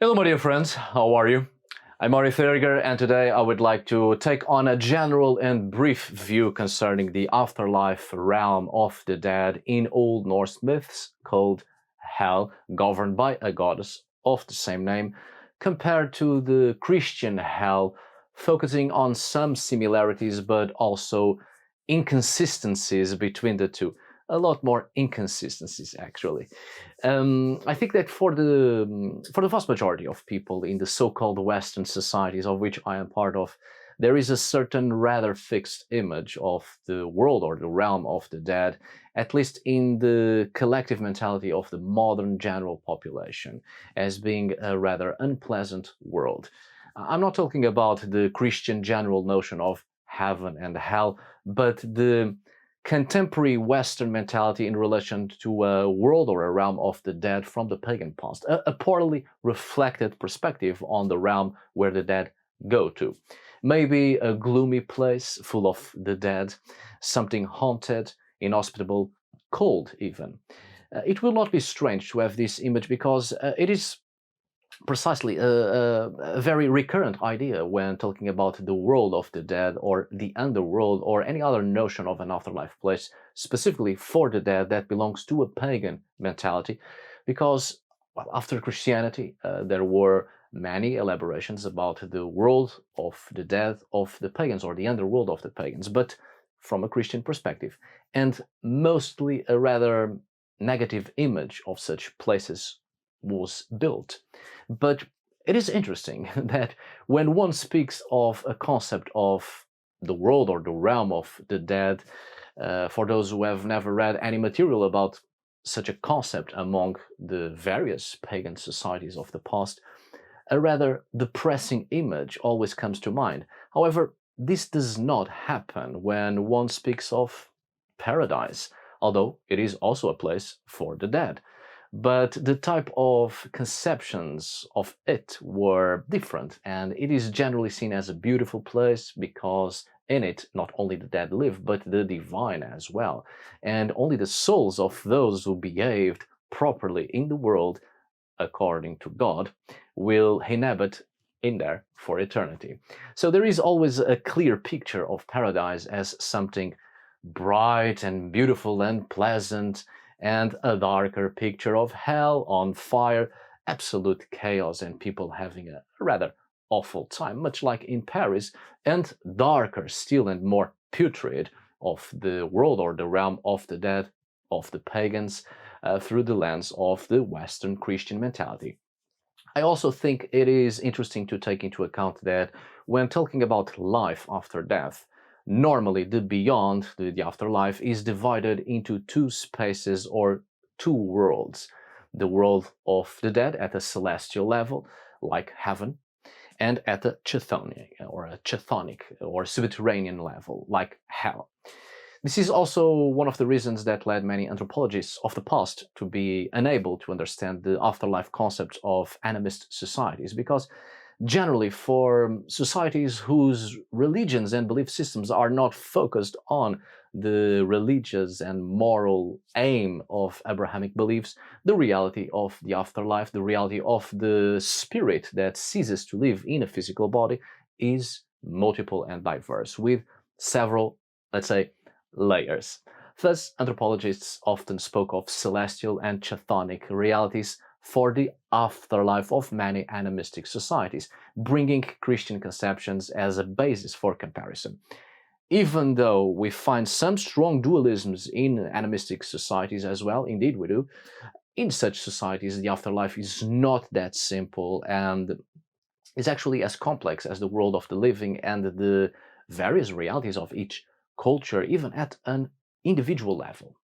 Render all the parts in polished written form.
Hello my dear friends, how are you? I'm Ari Theriger, and today I would like to take on a general and brief view concerning the afterlife realm of the dead in Old Norse myths called Hel, governed by a goddess of the same name, compared to the Christian Hel, focusing on some similarities but also inconsistencies between the two. A lot more inconsistencies, actually. I think that for the vast majority of people in the so-called Western societies of which I am part of, there is a certain rather fixed image of the world or the realm of the dead, at least in the collective mentality of the modern general population, as being a rather unpleasant world. I'm not talking about the Christian general notion of heaven and hell, but the contemporary Western mentality in relation to a world or a realm of the dead from the pagan past, a poorly reflected perspective on the realm where the dead go to. Maybe a gloomy place full of the dead, something haunted, inhospitable, cold even. It will not be strange to have this image because it is precisely a very recurrent idea when talking about the world of the dead or the underworld or any other notion of an afterlife place specifically for the dead that belongs to a pagan mentality, because well, after Christianity there were many elaborations about the world of the dead of the pagans or the underworld of the pagans, but from a Christian perspective, and mostly a rather negative image of such places was built. But it is interesting that when one speaks of a concept of the world or the realm of the dead, for those who have never read any material about such a concept among the various pagan societies of the past, a rather depressing image always comes to mind. However, this does not happen when one speaks of paradise, although it is also a place for the dead. But the type of conceptions of it were different, and it is generally seen as a beautiful place because in it not only the dead live, but the divine as well, and only the souls of those who behaved properly in the world according to God will inhabit in there for eternity. So there is always a clear picture of paradise as something bright and beautiful and pleasant, and a darker picture of hell on fire, absolute chaos and people having a rather awful time, much like in Paris, and darker still and more putrid of the world or the realm of the dead, of the pagans, through the lens of the Western Christian mentality. I also think it is interesting to take into account that when talking about life after death, normally the beyond, the afterlife, is divided into two spaces or two worlds. The world of the dead at a celestial level, like heaven, and at a chthonic or subterranean level, like hell. This is also one of the reasons that led many anthropologists of the past to be unable to understand the afterlife concept of animist societies, because generally for societies whose religions and belief systems are not focused on the religious and moral aim of Abrahamic beliefs, the reality of the afterlife, the reality of the spirit that ceases to live in a physical body, is multiple and diverse, with several, let's say, layers. Thus, anthropologists often spoke of celestial and chthonic realities for the afterlife of many animistic societies, bringing Christian conceptions as a basis for comparison. Even though we find some strong dualisms in animistic societies as well, indeed we do, in such societies the afterlife is not that simple and is actually as complex as the world of the living and the various realities of each culture, even at an individual level.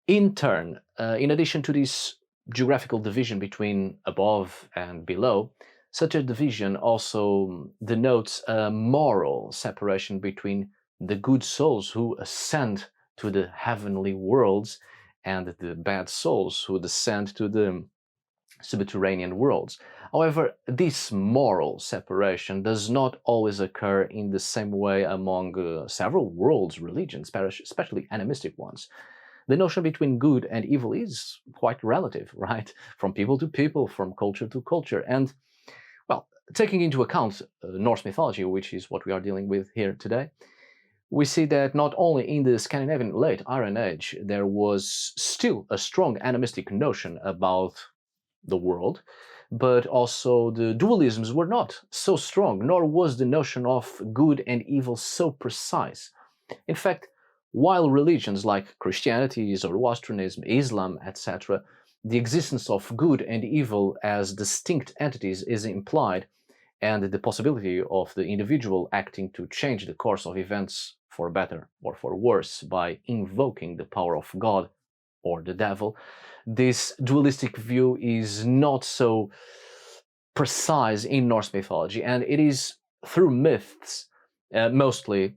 In turn, in addition to this geographical division between above and below, such a division also denotes a moral separation between the good souls who ascend to the heavenly worlds and the bad souls who descend to the subterranean worlds. However, this moral separation does not always occur in the same way among several worlds' religions, especially animistic ones. the notion between good and evil is quite relative, right? From people to people, from culture to culture. And, well, taking into account Norse mythology, which is what we are dealing with here today, we see that not only in the Scandinavian late Iron Age there was still a strong animistic notion about the world, but also the dualisms were not so strong, nor was the notion of good and evil so precise. In fact, while religions like Christianity, Zoroastrianism, Islam, etc., the existence of good and evil as distinct entities is implied, and the possibility of the individual acting to change the course of events for better or for worse by invoking the power of God or the devil, this dualistic view is not so precise in Norse mythology, and it is through myths mostly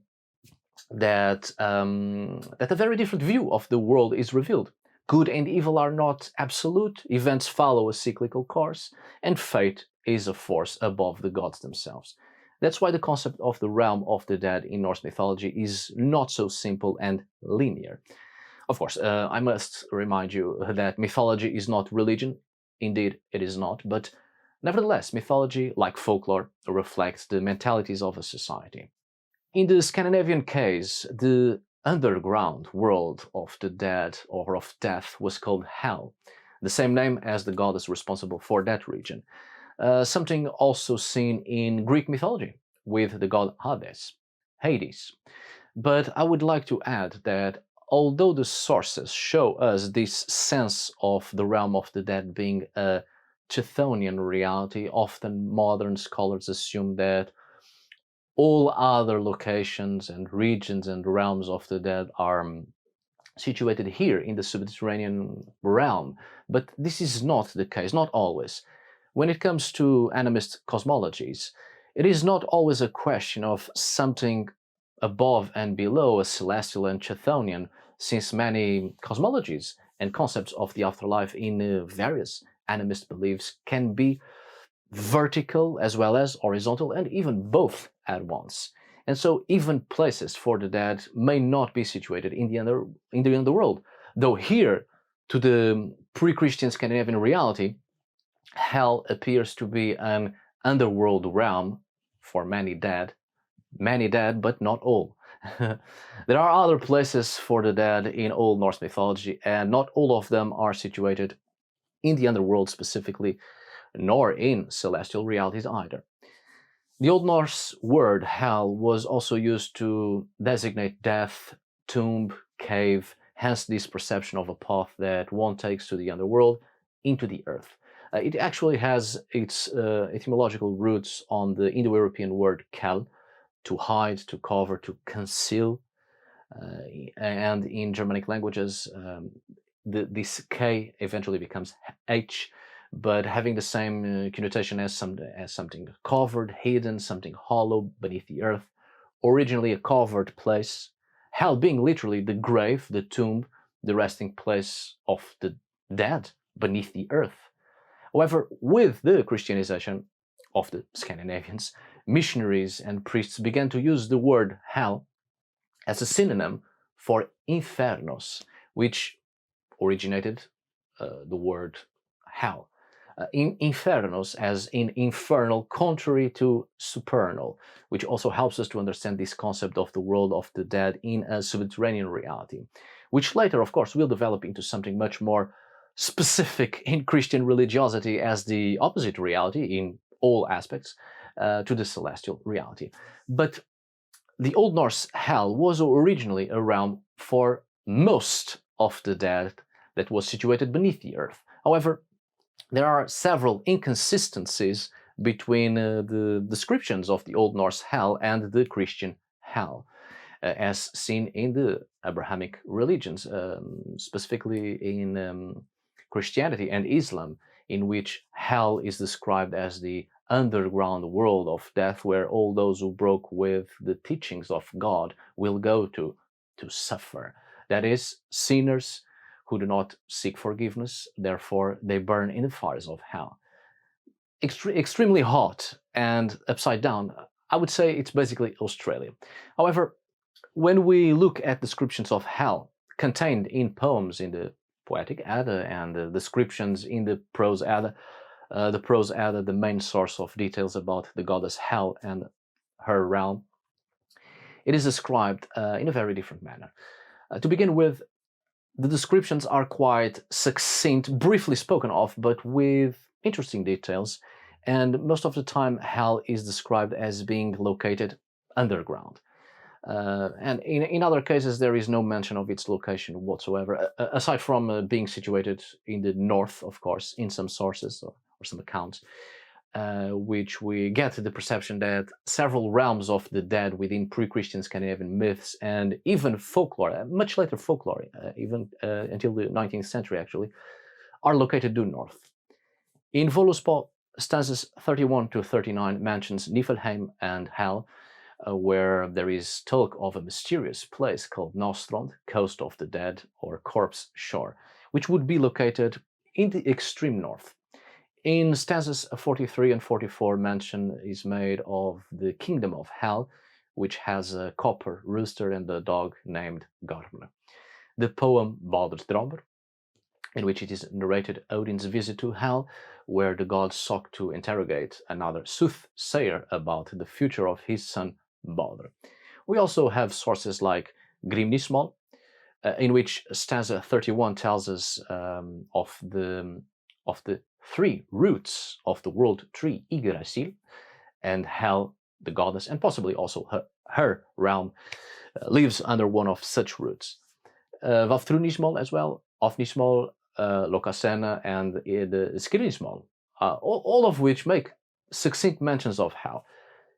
that a very different view of the world is revealed. Good and evil are not absolute, events follow a cyclical course, and fate is a force above the gods themselves. That's why the concept of the realm of the dead in Norse mythology is not so simple and linear. Of course, I must remind you that mythology is not religion. Indeed, it is not, but nevertheless, mythology, like folklore, reflects the mentalities of a society. In the Scandinavian case, the underground world of the dead or of death was called Hel, the same name as the goddess responsible for that region. Something also seen in Greek mythology with the god Hades. But I would like to add that although the sources show us this sense of the realm of the dead being a Chthonian reality, often modern scholars assume that all other locations and regions and realms of the dead are situated here in the subterranean realm. But this is not the case, not always. When it comes to animist cosmologies, it is not always a question of something above and below a celestial and Chthonian, since many cosmologies and concepts of the afterlife in various animist beliefs can be vertical as well as horizontal, and even both at once. And so even places for the dead may not be situated in the underworld, though here, to the pre-Christian Scandinavian reality, Hell appears to be an underworld realm for many dead, but not all. There are other places for the dead in Old Norse mythology, and not all of them are situated in the underworld specifically, nor in celestial realities either. The Old Norse word Hel was also used to designate death, tomb, cave, hence this perception of a path that one takes to the underworld, into the earth. It actually has its etymological roots on the Indo-European word kel, to hide, to cover, to conceal, and in Germanic languages this K eventually becomes H, but having the same connotation as something covered, hidden, something hollow beneath the earth, originally a covered place, Hell being literally the grave, the tomb, the resting place of the dead beneath the earth. However, with the Christianization of the Scandinavians, missionaries and priests began to use the word Hell as a synonym for Infernus, which originated the word Hell. Infernus as in infernal, contrary to supernal, which also helps us to understand this concept of the world of the dead in a subterranean reality, which later, of course, will develop into something much more specific in Christian religiosity as the opposite reality in all aspects to the celestial reality. But the Old Norse Hel was originally a realm for most of the dead that was situated beneath the earth. However, there are several inconsistencies between the descriptions of the Old Norse Hel and the Christian Hel, as seen in the Abrahamic religions, specifically in Christianity and Islam, in which Hell is described as the underground world of death where all those who broke with the teachings of God will go to suffer. That is, sinners who do not seek forgiveness, therefore they burn in the fires of hell. Extremely hot and upside down. I would say it's basically Australia. However, when we look at descriptions of hell contained in poems in the Poetic Edda and descriptions in the Prose Edda. The Prose Edda, the main source of details about the goddess Hel and her realm, it is described in a very different manner. To begin with, the descriptions are quite succinct, briefly spoken of, but with interesting details, and most of the time Hel is described as being located underground. And in other cases, there is no mention of its location whatsoever, aside from being situated in the north, of course, in some sources or some accounts, which we get the perception that several realms of the dead within pre-Christian Scandinavian myths and even folklore, much later folklore, even until the 19th century actually, are located due north. In Voluspa, stanzas 31 to 39 mentions Niflheim and Hel, where there is talk of a mysterious place called Nostrand, coast of the dead or corpse shore, which would be located in the extreme north. In stanzas 43 and 44, mention is made of the kingdom of Hel, which has a copper rooster and a dog named Garm. The poem Baldur's Dromr, in which it is narrated Odin's visit to Hel, where the god sought to interrogate another soothsayer about the future of his son Baldur. We also have sources like Grimnismal, in which stanza 31 tells us of the three roots of the world tree Yggdrasil, and Hel, the goddess, and possibly also her realm, lives under one of such roots. Vaftrunismal as well, Ofnismal, Lokasena, and the Skrinismal, all of which make succinct mentions of Hel.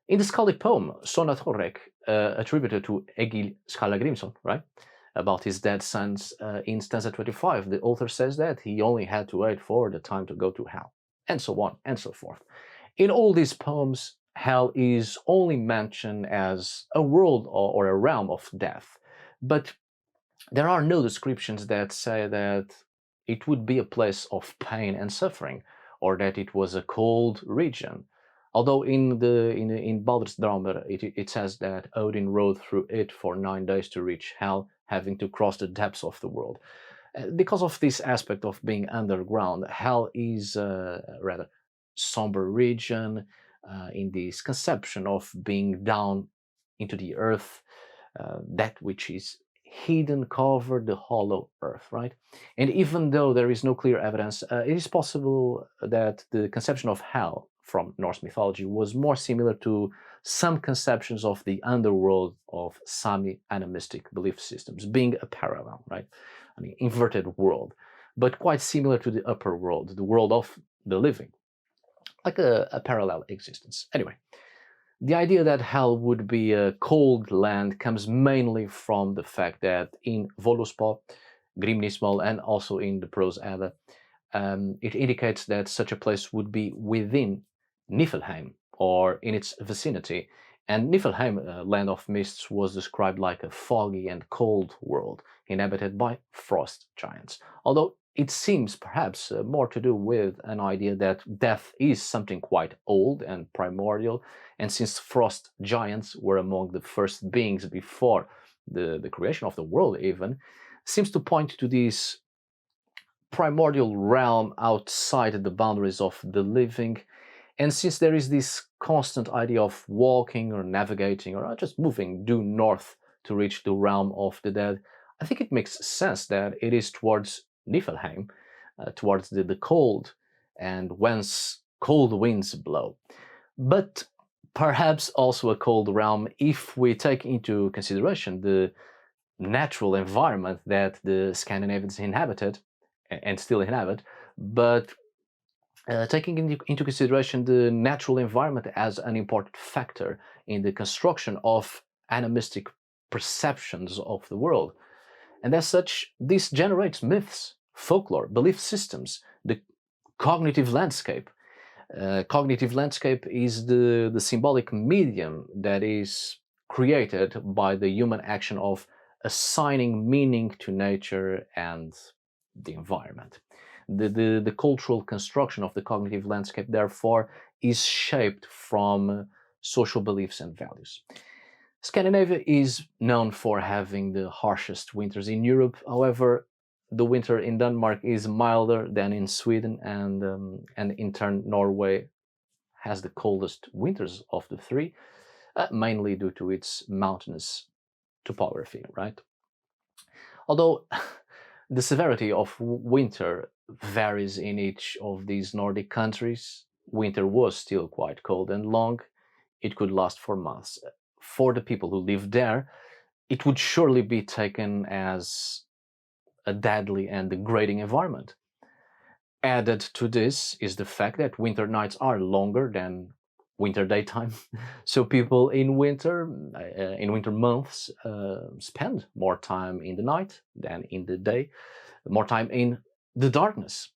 In the Skaldic poem Sona Thorek, attributed to Egil Skallagrimson, right, about his dead sons, in stanza 25, the author says that he only had to wait for the time to go to Hel, and so on and so forth. In all these poems, Hel is only mentioned as a world or a realm of death, but there are no descriptions that say that it would be a place of pain and suffering, or that it was a cold region. Although in Baldur's Dromr it says that Odin rode through it for 9 days to reach Hel, having to cross the depths of the world. Because of this aspect of being underground, Hel is a rather somber region in this conception of being down into the earth, that which is hidden, covered, the hollow earth, right? And even though there is no clear evidence, it is possible that the conception of Hel from Norse mythology was more similar to some conceptions of the underworld of Sami animistic belief systems, being a parallel, right? I mean, inverted world, but quite similar to the upper world, the world of the living, like a parallel existence. Anyway, the idea that Hel would be a cold land comes mainly from the fact that in Voluspa, Grimnismal, and also in the Prose Edda, it indicates that such a place would be within Niflheim, or in its vicinity. And Niflheim, land of mists, was described like a foggy and cold world inhabited by frost giants. Although it seems perhaps more to do with an idea that death is something quite old and primordial, and since frost giants were among the first beings before the creation of the world even, seems to point to this primordial realm outside the boundaries of the living. And since there is this constant idea of walking or navigating or just moving due north to reach the realm of the dead, I think it makes sense that it is towards Niflheim, towards the cold, and whence cold winds blow. But perhaps also a cold realm if we take into consideration the natural environment that the Scandinavians inhabited and still inhabit, but taking into consideration the natural environment as an important factor in the construction of animistic perceptions of the world. And as such, this generates myths, folklore, belief systems, the cognitive landscape. Cognitive landscape is the symbolic medium that is created by the human action of assigning meaning to nature and the environment. The cultural construction of the cognitive landscape, therefore, is shaped from social beliefs and values. Scandinavia is known for having the harshest winters in Europe. However, the winter in Denmark is milder than in Sweden, and in turn, Norway has the coldest winters of the three, mainly due to its mountainous topography, right? Although the severity of winter varies in each of these Nordic countries, winter was still quite cold and long. It could last for months. For the people who live there, it would surely be taken as a deadly and degrading environment. Added to this is the fact that winter nights are longer than winter daytime, so people in winter months spend more time in the night than in the day, more time in the darkness.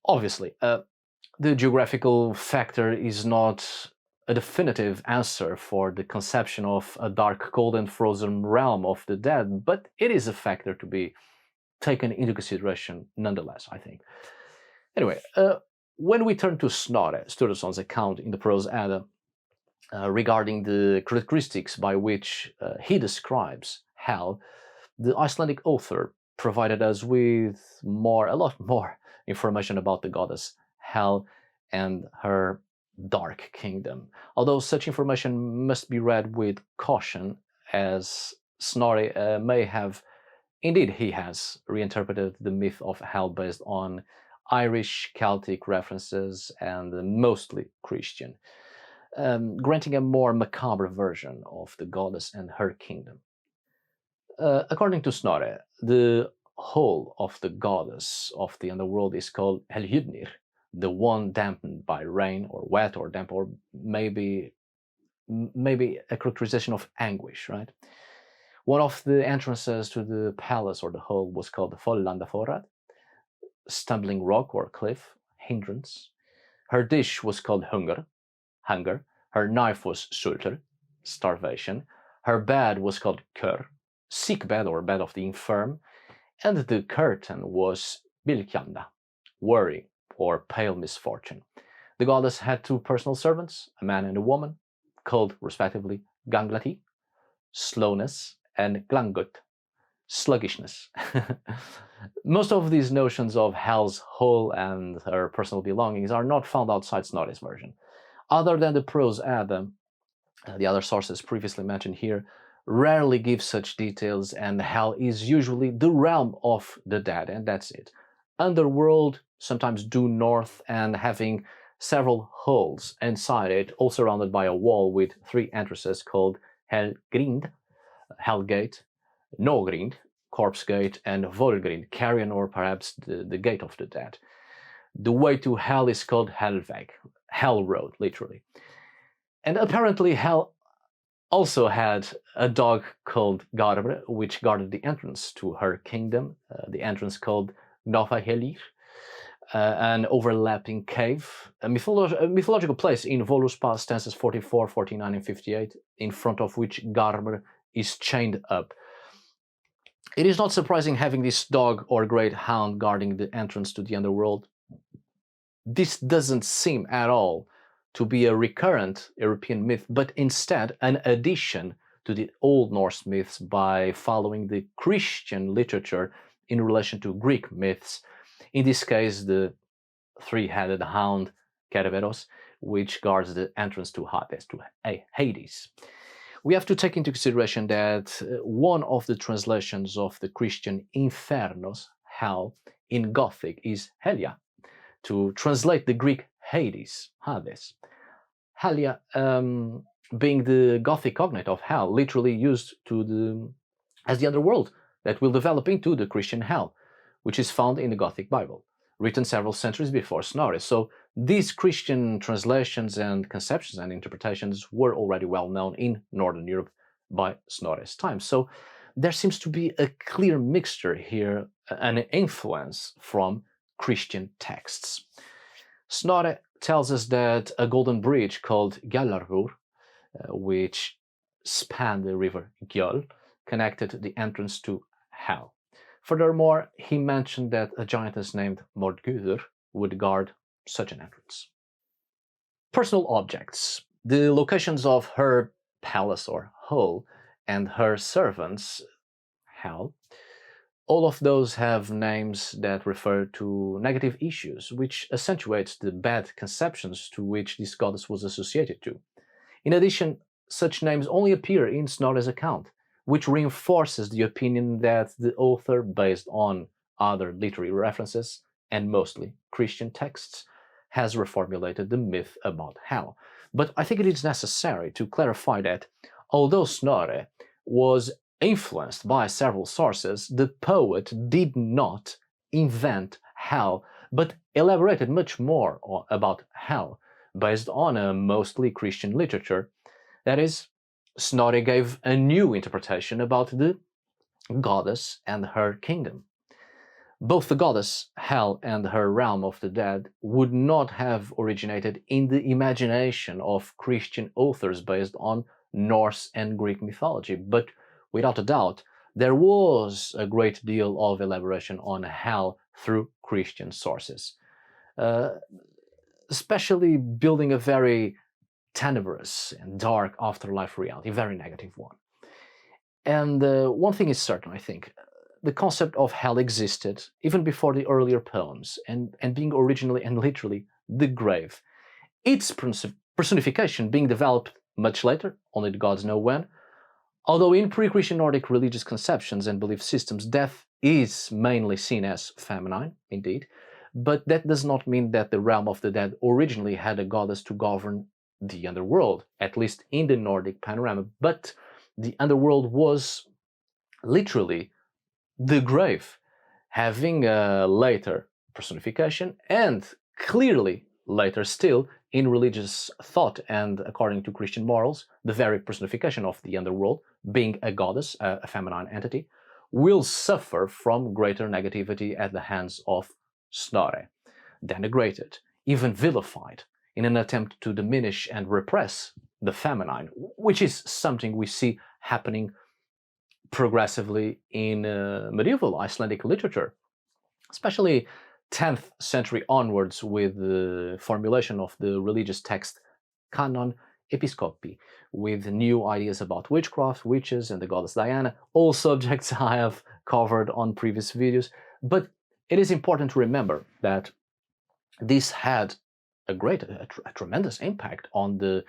Obviously, the geographical factor is not a definitive answer for the conception of a dark, cold, and frozen realm of the dead, but it is a factor to be taken into consideration nonetheless, I think. Anyway, when we turn to Snorri Sturluson's account in the Prose Edda regarding the characteristics by which he describes Hel, the Icelandic author provided us with a lot more information about the goddess Hel and her dark kingdom. Although such information must be read with caution, as Snorri may have, indeed he has, reinterpreted the myth of Hel based on Irish Celtic references and mostly Christian, granting a more macabre version of the goddess and her kingdom. According to Snorri, the whole of the goddess of the underworld is called Helhydnir, the one dampened by rain or wet or damp, or maybe a characterization of anguish, right? One of the entrances to the palace or the hall was called the Follandaforad, stumbling rock or cliff, hindrance. Her dish was called hunger. Her knife was sulter, starvation. Her bed was called kör, sick bed or bed of the infirm. And the curtain was bilkjanda, worry or pale misfortune. The goddess had two personal servants, a man and a woman, called respectively Ganglati, slowness, and Glangut, sluggishness. Most of these notions of Hel's whole and her personal belongings are not found outside Snorri's version. Other than the Prose Edda, the other sources previously mentioned here rarely give such details, and Hel is usually the realm of the dead, and that's it. Underworld, sometimes due north, and having several holes inside it, all surrounded by a wall with three entrances called Helgrind, Hellgate, Nogrind, Corpse Gate, and Volgrind, Carrion, or perhaps the Gate of the Dead. The way to Hel is called Helveg, Hell Road, literally. And apparently Hel also had a dog called Garbre, which guarded the entrance to her kingdom, the entrance called Gnafahelir, an overlapping cave, a mythological place in Voluspa, stanzas 44, 49, and 58, in front of which Garbre is chained up. It is not surprising having this dog or great hound guarding the entrance to the underworld. This doesn't seem at all to be a recurrent European myth, but instead an addition to the Old Norse myths by following the Christian literature in relation to Greek myths, in this case the three-headed hound Kerberos, which guards the entrance to Hades. We have to take into consideration that one of the translations of the Christian Infernus, Hel, in Gothic is Helia, to translate the Greek Hades, Hades. Helia, being the Gothic cognate of Hel, literally used as the underworld that will develop into the Christian Hell, which is found in the Gothic Bible, written several centuries before Snorri. So these Christian translations and conceptions and interpretations were already well known in Northern Europe by Snorri's time. So there seems to be a clear mixture here, an influence from Christian texts. Snorri tells us that a golden bridge called Gjallarhur, which spanned the river Gjöll, connected the entrance to Hell. Furthermore, he mentioned that a giantess named Mordgudur would guard such an entrance. Personal objects. The locations of her palace or Hel and her servants, Hel, all of those have names that refer to negative issues, which accentuates the bad conceptions to which this goddess was associated to. In addition, such names only appear in Snorri's account, which reinforces the opinion that the author, based on other literary references, and mostly Christian texts, has reformulated the myth about Hel. But I think it is necessary to clarify that, although Snorri was influenced by several sources, the poet did not invent Hel, but elaborated much more about Hel, based on a mostly Christian literature. That is, Snorri gave a new interpretation about the goddess and her kingdom. Both the goddess, Hel, and her realm of the dead would not have originated in the imagination of Christian authors based on Norse and Greek mythology, but without a doubt, there was a great deal of elaboration on Hel through Christian sources, especially building a very tenebrous and dark afterlife reality, a very negative one. And one thing is certain, I think. The concept of Hel existed even before the earlier poems, and being originally and literally the grave. Its personification being developed much later, only the gods know when, although in pre-Christian Nordic religious conceptions and belief systems, death is mainly seen as feminine, indeed, but that does not mean that the realm of the dead originally had a goddess to govern the underworld, at least in the Nordic panorama, but the underworld was literally the grave, having a later personification and clearly later still in religious thought and according to Christian morals, the very personification of the underworld, being a goddess, a feminine entity, will suffer from greater negativity at the hands of Snorri, denigrated, even vilified, in an attempt to diminish and repress the feminine, which is something we see happening progressively in medieval Icelandic literature, especially 10th century onwards with the formulation of the religious text Canon Episcopi, with new ideas about witchcraft, witches, and the goddess Diana, all subjects I have covered on previous videos. But it is important to remember that this had a tremendous impact on the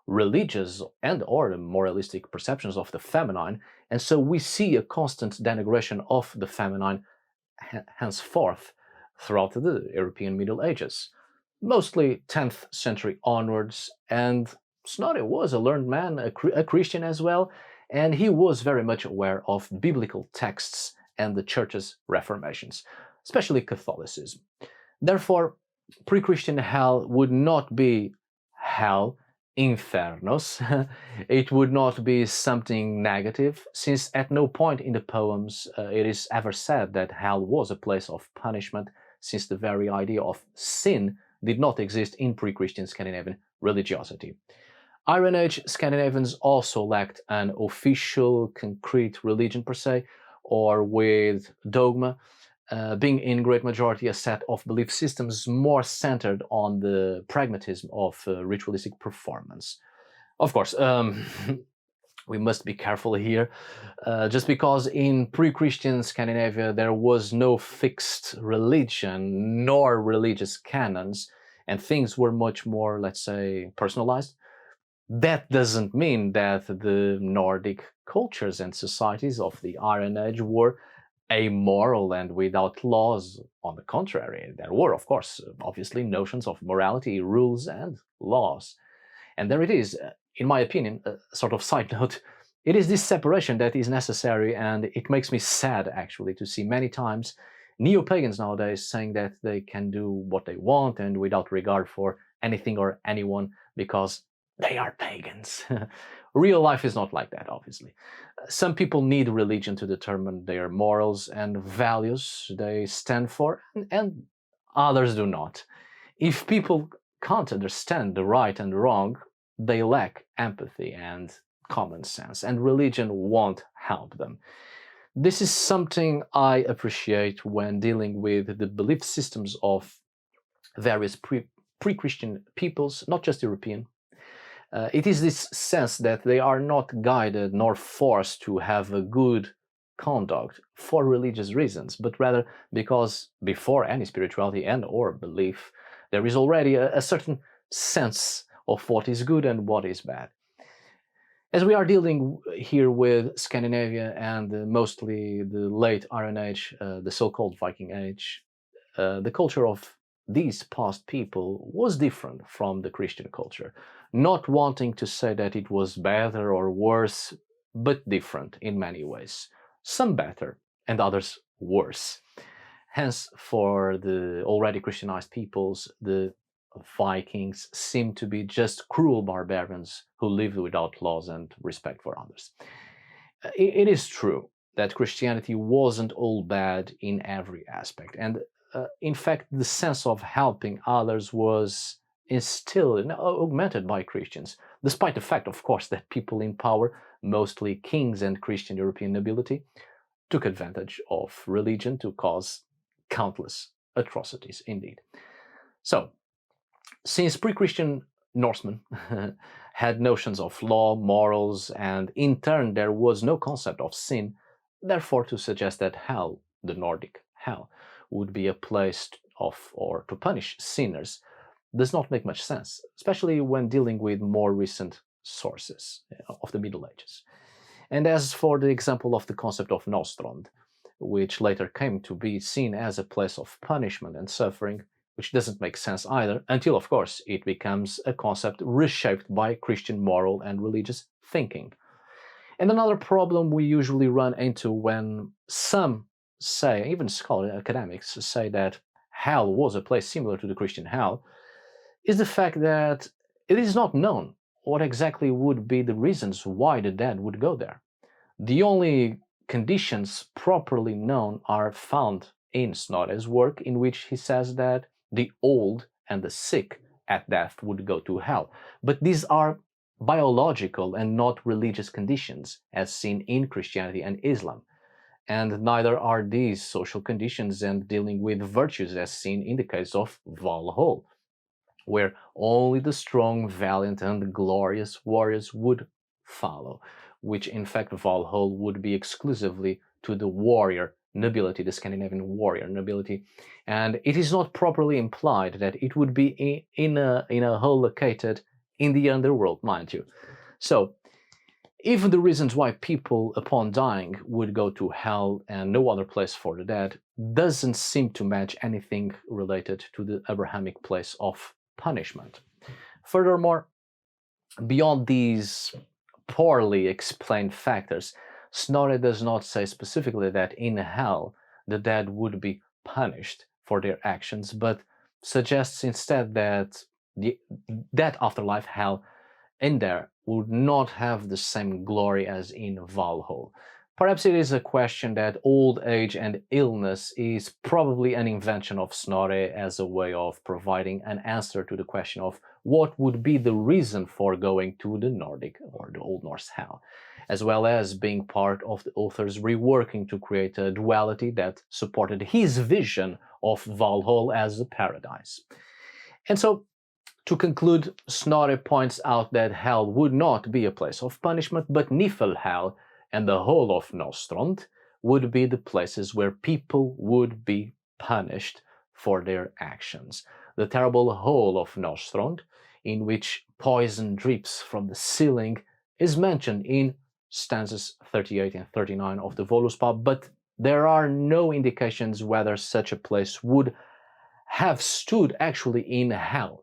religious and or the moralistic perceptions of the feminine, and so we see a constant denigration of the feminine henceforth throughout the European Middle Ages, mostly 10th century onwards. And Snorri was a learned man, a Christian as well, and he was very much aware of biblical texts and the church's reformations, especially Catholicism. Therefore, pre-Christian Hel would not be Hel, Infernus. It would not be something negative, since at no point in the poems it is ever said that Hel was a place of punishment, since the very idea of sin did not exist in pre-Christian Scandinavian religiosity. Iron Age Scandinavians also lacked an official, concrete religion per se, or with dogma, being in great majority a set of belief systems more centered on the pragmatism of ritualistic performance. Of course, we must be careful here, just because in pre-Christian Scandinavia there was no fixed religion nor religious canons, and things were much more, let's say, personalized. That doesn't mean that the Nordic cultures and societies of the Iron Age were amoral and without laws. On the contrary, there were, of course, obviously notions of morality, rules, and laws. And there it is, in my opinion, a sort of side note, it is this separation that is necessary, and it makes me sad, actually, to see many times neo-pagans nowadays saying that they can do what they want and without regard for anything or anyone because they are pagans. Real life is not like that, obviously. Some people need religion to determine their morals and values they stand for, and others do not. If people can't understand the right and wrong, they lack empathy and common sense, and religion won't help them. This is something I appreciate when dealing with the belief systems of various pre-Christian peoples, not just European. It is this sense that they are not guided nor forced to have a good conduct for religious reasons, but rather because before any spirituality and or belief, there is already a certain sense of what is good and what is bad. As we are dealing here with Scandinavia and mostly the late Iron Age, the so-called Viking Age, the culture of these past people was different from the Christian culture, not wanting to say that it was better or worse, but different in many ways. Some better and others worse. Hence, for the already Christianized peoples, the Vikings seem to be just cruel barbarians who lived without laws and respect for others. It is true that Christianity wasn't all bad in every aspect, and in fact, the sense of helping others was instilled and augmented by Christians, despite the fact, of course, that people in power, mostly kings and Christian European nobility, took advantage of religion to cause countless atrocities indeed. So, since pre-Christian Norsemen had notions of law, morals, and in turn there was no concept of sin, therefore to suggest that hell, the Nordic hell, would be a place of or to punish sinners does not make much sense, especially when dealing with more recent sources of the Middle Ages. And as for the example of the concept of Nostrand, which later came to be seen as a place of punishment and suffering, which doesn't make sense either, until, of course, it becomes a concept reshaped by Christian moral and religious thinking. And another problem we usually run into when some say, even scholars, academics, say that hell was a place similar to the Christian hell, is the fact that it is not known what exactly would be the reasons why the dead would go there. The only conditions properly known are found in Snorri's work, in which he says that the old and the sick at death would go to hell. But these are biological and not religious conditions, as seen in Christianity and Islam. And neither are these social conditions and dealing with virtues, as seen in the case of Valhalla, where only the strong, valiant, and glorious warriors would follow, which in fact Valhalla would be exclusively to the warrior nobility, the Scandinavian warrior nobility, and it is not properly implied that it would be in a hole located in the underworld, mind you. So, even the reasons why people upon dying would go to hell and no other place for the dead doesn't seem to match anything related to the Abrahamic place of punishment. Furthermore, beyond these poorly explained factors, Snorri does not say specifically that in hell the dead would be punished for their actions, but suggests instead that that afterlife, hell, in there would not have the same glory as in Valhalla. Perhaps it is a question that old age and illness is probably an invention of Snorri as a way of providing an answer to the question of what would be the reason for going to the Nordic or the Old Norse Hel, as well as being part of the author's reworking to create a duality that supported his vision of Valhalla as a paradise. And so, to conclude, Snorri points out that hell would not be a place of punishment, but Niflhel and the whole of Nostrand would be the places where people would be punished for their actions. The terrible hole of Nostrand, in which poison drips from the ceiling, is mentioned in stanzas 38 and 39 of the Voluspa, but there are no indications whether such a place would have stood actually in hell.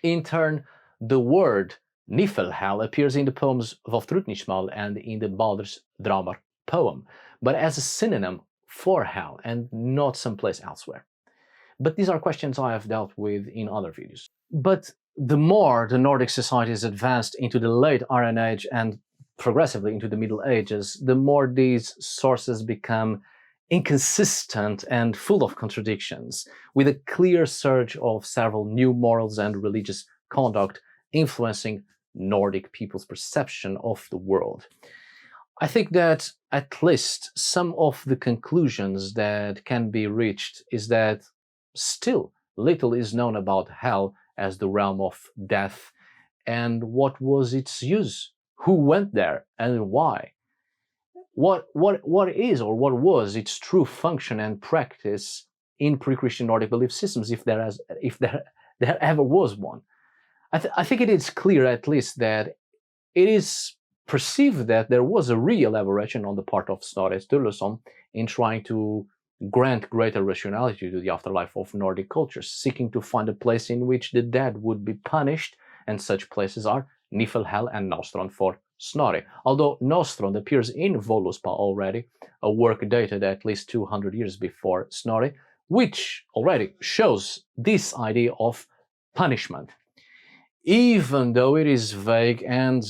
In turn, the word Niflhel appears in the poems Vafthrudnismal and in the Baldr's Dramar poem, but as a synonym for hell and not someplace elsewhere. But these are questions I have dealt with in other videos. But the more the Nordic societies advanced into the late Iron Age and progressively into the Middle Ages, the more these sources become inconsistent and full of contradictions, with a clear surge of several new morals and religious conduct influencing Nordic people's perception of the world. I think that at least some of the conclusions that can be reached is that still little is known about hell as the realm of death and what was its use? Who went there and why? What is or what was its true function and practice in pre-Christian Nordic belief systems, if there ever was one? I think it is clear, at least, that it is perceived that there was a re-elaboration on the part of Snorri Sturluson in trying to grant greater rationality to the afterlife of Nordic cultures, seeking to find a place in which the dead would be punished, and such places are Hel and Nostrand for Snorri. Although Nostrand appears in Voluspa already, a work dated at least 200 years before Snorri, which already shows this idea of punishment, even though it is vague and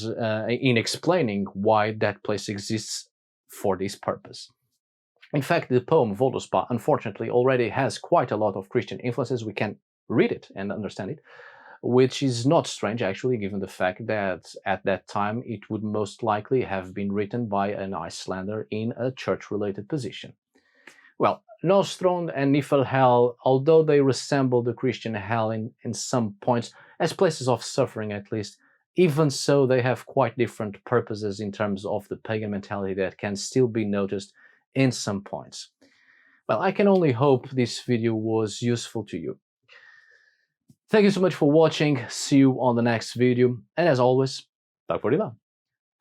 in explaining why that place exists for this purpose. In fact, the poem Voluspa, unfortunately, already has quite a lot of Christian influences. We can read it and understand it, which is not strange, actually, given the fact that at that time it would most likely have been written by an Icelander in a church-related position. Well, Nostrand and Hel, although they resemble the Christian Hell in some points, as places of suffering at least, even so they have quite different purposes in terms of the pagan mentality that can still be noticed in some points. Well, I can only hope this video was useful to you. Thank you so much for watching, see you on the next video, and as always, tack för idag.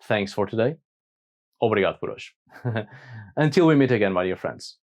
Thanks for today. Obrigado por hoje. Until we meet again, my dear friends.